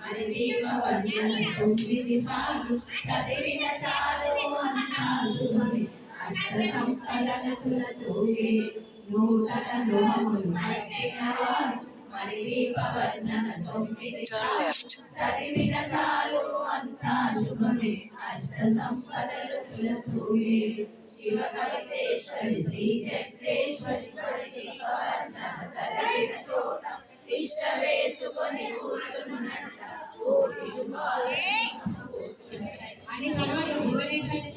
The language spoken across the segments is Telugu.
మరి దీపవర్ణన 9 సార్లు చదివిన చాలు అన్నా శుభమే. అష్ట సంపదలతులతోగే నూతన లోహములు కట్టినవారు మరి దీపవర్ణన 9 సార్లు చదివిన చాలు అంతా శుభమే. అష్ట సంపదలతులతోగే శివ కవితేశ్వరి శ్రీ చక్రేశ్వరి మరి దీపవర్ణన చదివిన చోట ఇష్ట వేసుకొని కూర్చున్నట్ట కోటి శుభాలు అని చదవద్దు. భువనేశ్వరి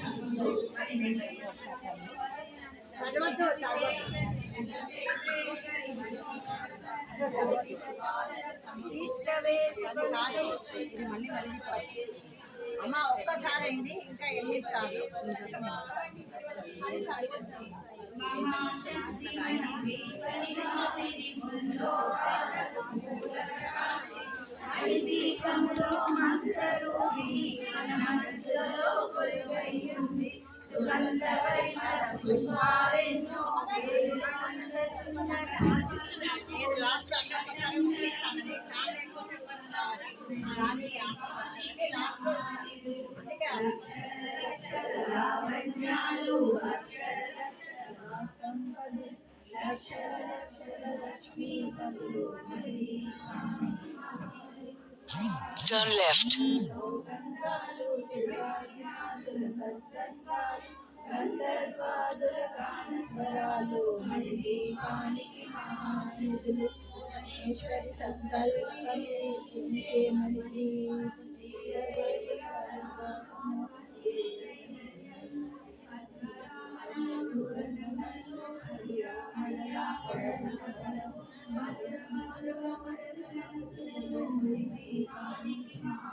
చదవద్దు అమ్మ ఒక్కసారి అయింది ఇంకా 8 సార్లు సుగంధ పుష్పాలెన్నో Turn left. గంధర్వాదుల గాన స్వరాలు మరి దీపానికి మహానిధులు ఈశ్వరి సంకల్పమే కించే మణి